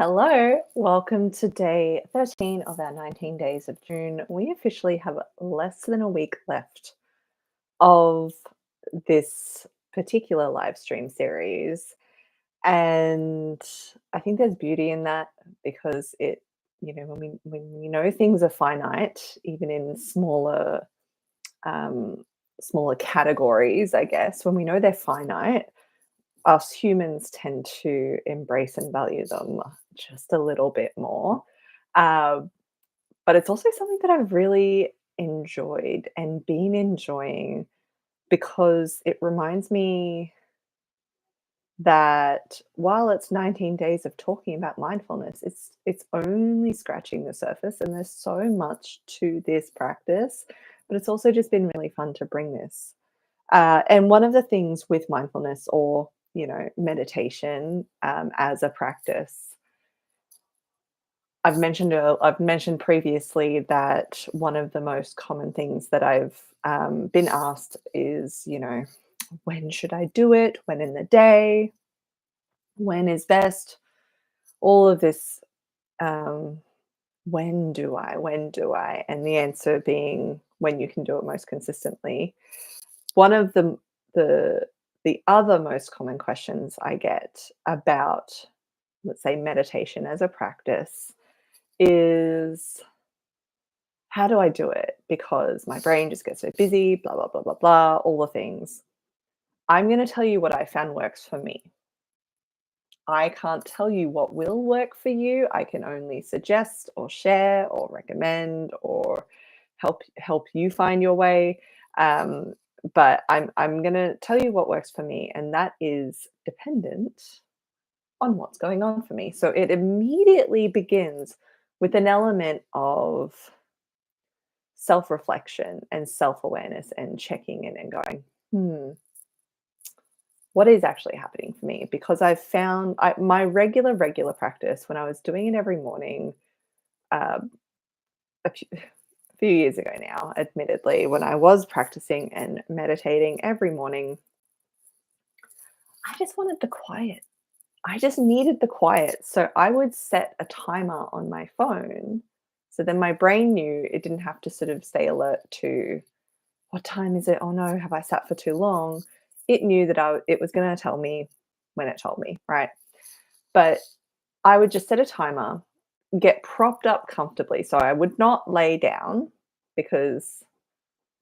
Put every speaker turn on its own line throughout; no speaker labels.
Hello, welcome to day 13 of our 19 days of June. We officially have less than a week left of this particular live stream series. And I think there's beauty in that because when we know things are finite, even in um, smaller categories, I guess, when we know they're finite, us humans tend to embrace and value them just a little bit more. Uh, but it's also something that I've really enjoyed and been enjoying because it reminds me that while it's 19 days of talking about mindfulness, it's only scratching the surface and there's so much to this practice, but it's also just been really fun to bring this. And one of the things with mindfulness or meditation as a practice, I've mentioned previously that one of the most common things that I've been asked is, when should I do it? When in the day? When is best? All of this. Um, when do I? When do I? And the answer being when you can do it most consistently. One of the the other most common questions I get about, let's say, meditation as a practice is how do I do it? Because my brain just gets so busy, blah, blah, blah, blah, blah, all the things. I'm going to tell you what I found works for me. I can't tell you what will work for you. I can only suggest or share or recommend or help you find your way. Um, but I'm gonna tell you what works for me, and that is dependent on what's going on for me. So it immediately begins with an element of self-reflection and self-awareness and checking in and going, what is actually happening for me? Because I've found my regular practice when I was doing it every morning, um, a few years ago now, admittedly, when I was practicing and meditating every morning, I just wanted the quiet. I just needed the quiet. So I would set a timer on my phone. So then my brain knew it didn't have to sort of stay alert to what time is it? Oh no, have I sat for too long? It knew that it was going to tell me when it told me, right? But I would just set a timer, get propped up comfortably. So I would not lay down because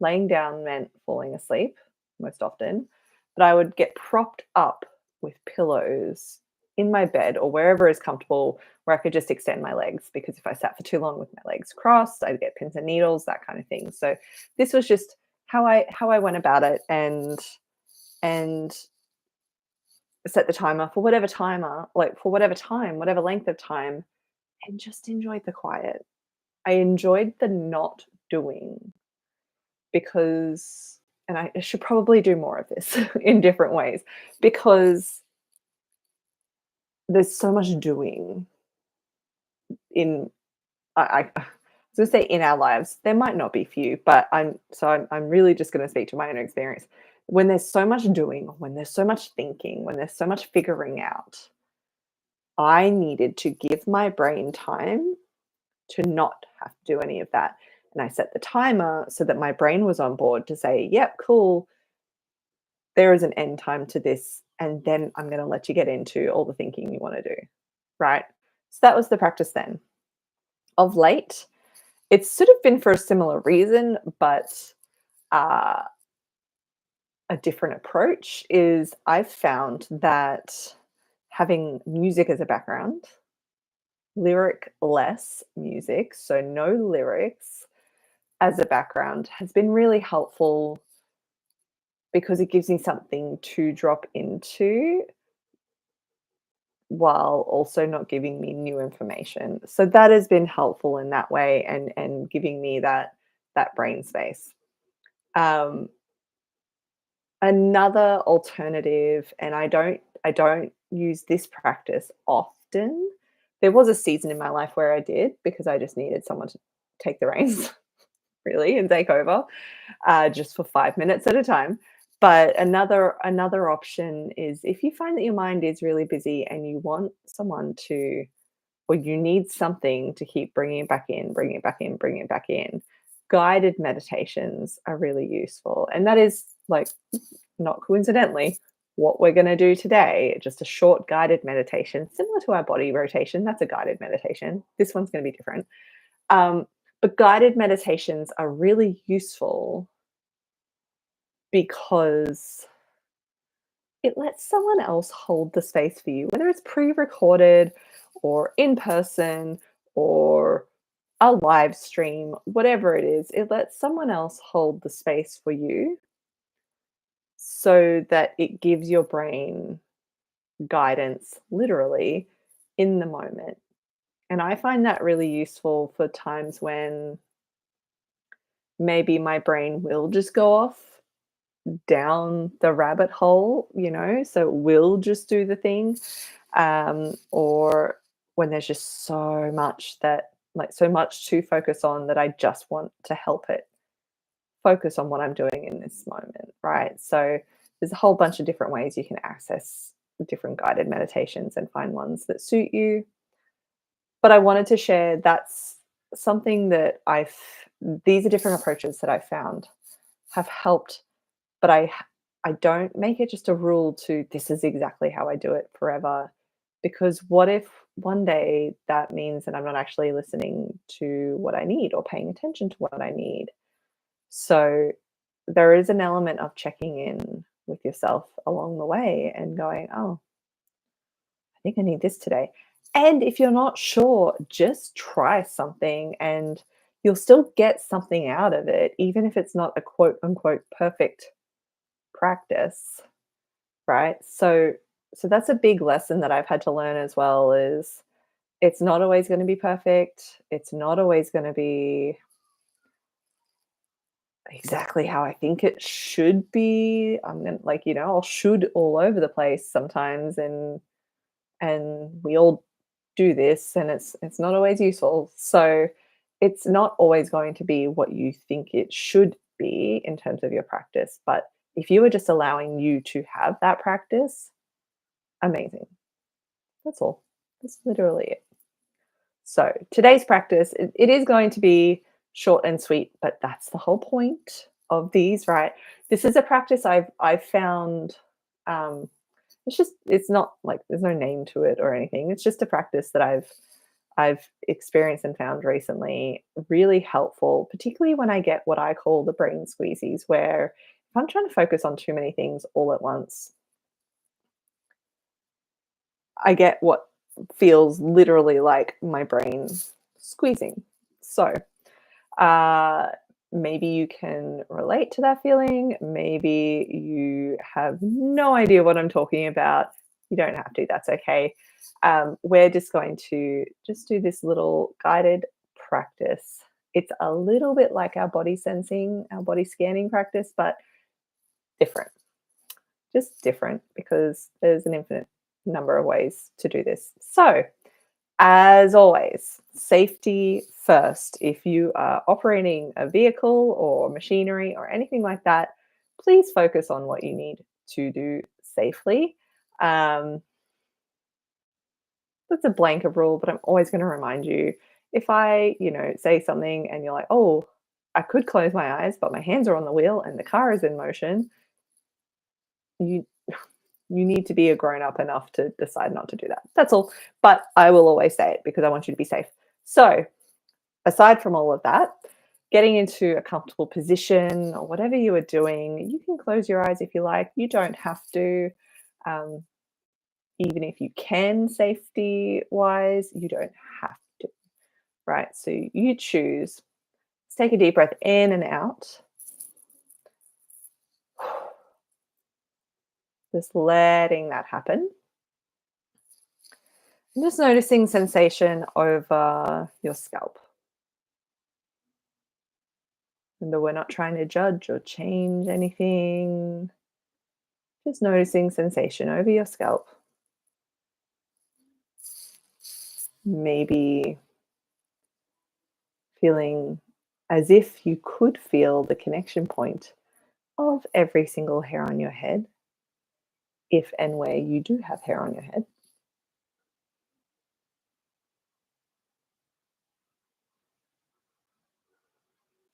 laying down meant falling asleep most often, but I would get propped up with pillows in my bed or wherever is comfortable where I could just extend my legs because if I sat for too long with my legs crossed, I'd get pins and needles, that kind of thing. So this was just how I went about it and set the timer for whatever timer, like for whatever time, whatever length of time, and just enjoyed the quiet. I enjoyed the not doing because and I should probably do more of this in different ways because there's so much doing in I was gonna say in our lives. There might not be few, but I'm really just gonna speak to my own experience. When there's so much doing, when there's so much thinking, when there's so much figuring out, I needed to give my brain time to not have to do any of that. And I set the timer so that my brain was on board to say, yep, cool, there is an end time to this. And then I'm going to let you get into all the thinking you want to do. Right. So that was the practice then. Of late, it's sort of been for a similar reason, but uh, a different approach is I've found that having music as a background, lyric less music, so no lyrics as a background has been really helpful because it gives me something to drop into while also not giving me new information. So that has been helpful in that way and giving me that brain space. Um, Another alternative, and I don't use this practice often. There was a season in my life where I did because I just needed someone to take the reins really and take over just for 5 minutes at a time. But another option is if you find that your mind is really busy and you want someone to or you need something to keep bringing it back in, bringing it back in, bringing it back in, guided meditations are really useful. And that is like not coincidentally what we're going to do today, just a short guided meditation, similar to our body rotation. That's a guided meditation. This one's going to be different. Um, but guided meditations are really useful because it lets someone else hold the space for you, whether it's pre-recorded or in person or a live stream, whatever it is, it lets someone else hold the space for you so that it gives your brain guidance literally in the moment. And I find that really useful for times when maybe my brain will just go off down the rabbit hole, so it will just do the thing. Or when there's just so much so much to focus on that I just want to help it focus on what I'm doing in this moment, right? So there's a whole bunch of different ways you can access different guided meditations and find ones that suit you. But I wanted to share that's something that these are different approaches that I found have helped, but I don't make it just a rule to this is exactly how I do it forever. Because what if one day that means that I'm not actually listening to what I need or paying attention to what I need? So there is an element of checking in with yourself along the way and going, oh, I think I need this today. And if you're not sure, just try something and you'll still get something out of it, even if it's not a quote unquote perfect practice, right? So that's a big lesson that I've had to learn as well is it's not always going to be perfect. It's not always going to be exactly how I think it should be. I'm gonna I'll should all over the place sometimes and we all do this and it's not always useful. So it's not always going to be what you think it should be in terms of your practice. But if you are just allowing you to have that practice, amazing. That's all. That's literally it. So today's practice, it is going to be short and sweet, but that's the whole point of these, right? This is a practice I've found. It's not like there's no name to it or anything. It's just a practice that I've experienced and found recently really helpful, particularly when I get what I call the brain squeezies, where if I'm trying to focus on too many things all at once, I get what feels literally like my brain squeezing. So, uh, maybe you can relate to that feeling. Maybe you have no idea what I'm talking about. You don't have to, that's okay. We're just going to just do this little guided practice. It's a little bit like our body sensing, our body scanning practice, but different. Just different because there's an infinite number of ways to do this. So, as always, safety first. If you are operating a vehicle or machinery or anything like that, please focus on what you need to do safely. Um, that's a blanket rule, but I'm always going to remind you if I, say something and you're like, oh, I could close my eyes, but my hands are on the wheel and the car is in motion, you you need to be a grown up enough to decide not to do that. That's all. But I will always say it because I want you to be safe. So, aside from all of that, getting into a comfortable position or whatever you are doing, you can close your eyes if you like. You don't have to. Um, Even if you can, safety wise, you don't have to, right? So you choose. Let's take a deep breath in and out. Just letting that happen. And just noticing sensation over your scalp. Remember, we're not trying to judge or change anything. Just noticing sensation over your scalp. Maybe feeling as if you could feel the connection point of every single hair on your head, if and where you do have hair on your head.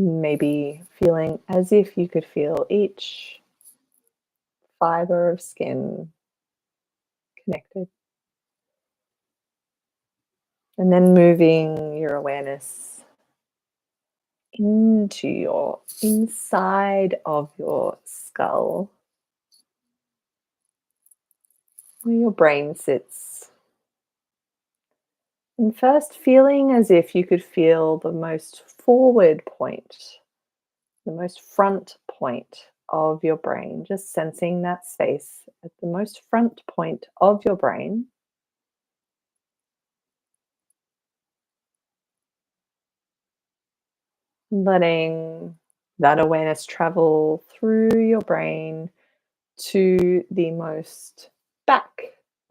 Maybe feeling as if you could feel each fiber of skin connected. And then moving your awareness into your inside of your skull, where your brain sits. And first, feeling as if you could feel the most forward point, the most front point of your brain, just sensing that space at the most front point of your brain. Letting that awareness travel through your brain to the most back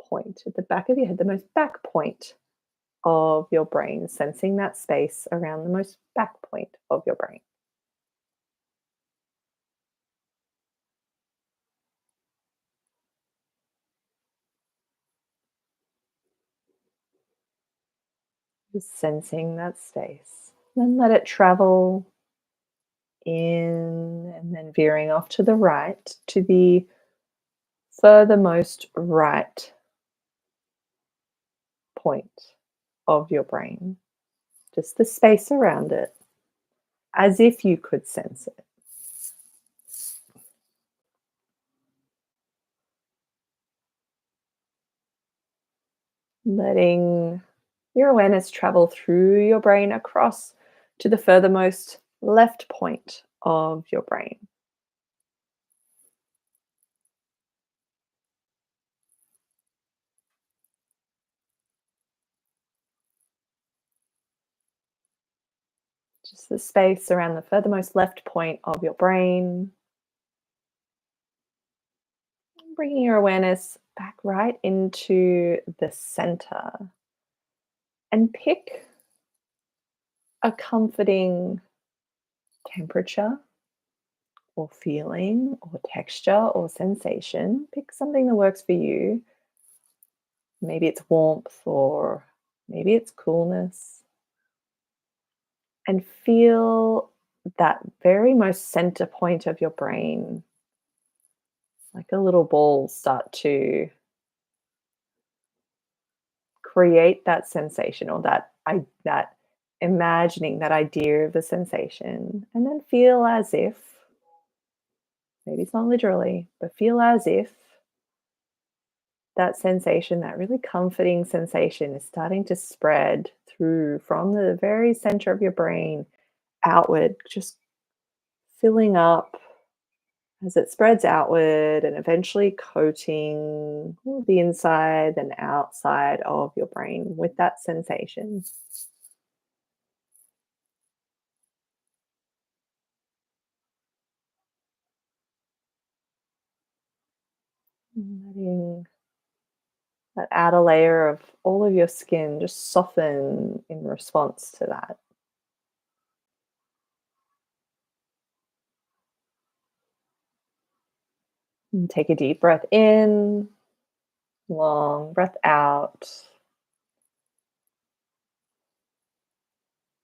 point, at the back of your head, the most back point of your brain, sensing that space around the most back point of your brain. Just sensing that space. Then let it travel in and then veering off to the right to the furthermost right point of your brain. Just the space around it, as if you could sense it. Letting your awareness travel through your brain across to the furthermost left point of your brain. Just the space around the furthermost left point of your brain. Bringing your awareness back right into the center. And pick a comforting temperature or feeling or texture or sensation. Pick something that works for you. Maybe it's warmth or maybe it's coolness. And feel that very most center point of your brain, like a little ball, start to create that sensation or that imagining that idea of the sensation, and then feel as if, maybe it's not literally, but feel as if that sensation, that really comforting sensation, is starting to spread through from the very center of your brain outward, just filling up as it spreads outward and eventually coating the inside and outside of your brain with that sensation. Letting that outer layer of all of your skin just soften in response to that. And take a deep breath in, long breath out.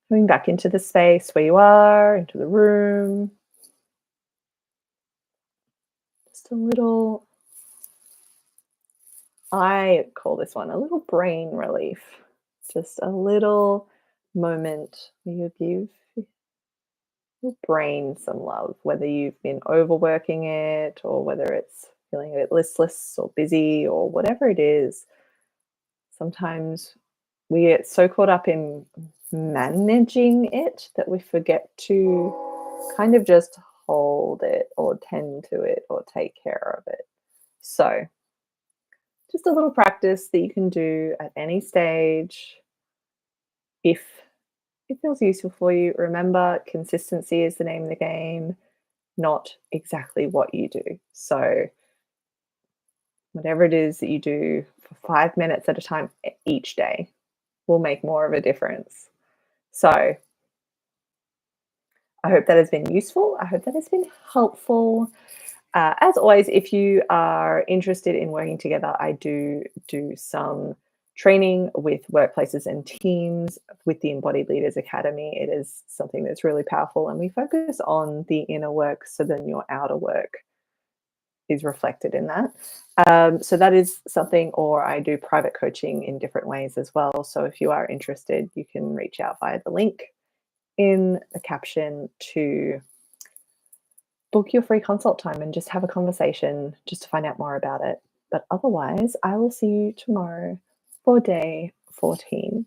Coming back into the space where you are, into the room. Just a little, I call this one a little brain relief. Just a little moment where you give your brain some love, whether you've been overworking it or whether it's feeling a bit listless or busy or whatever it is. Sometimes we get so caught up in managing it that we forget to kind of just hold it or tend to it or take care of it. So, just a little practice that you can do at any stage. If it feels useful for you, remember consistency is the name of the game, not exactly what you do. So, whatever it is that you do for 5 minutes at a time each day will make more of a difference. So, I hope that has been useful. I hope that has been helpful. As always, if you are interested in working together, I do some training with workplaces and teams with the Embodied Leaders Academy. It is something that's really powerful, and we focus on the inner work so then your outer work is reflected in that. So that is something, or I do private coaching in different ways as well. So if you are interested, you can reach out via the link in the caption to book your free consult time and just have a conversation just to find out more about it. But otherwise, I will see you tomorrow for day 14.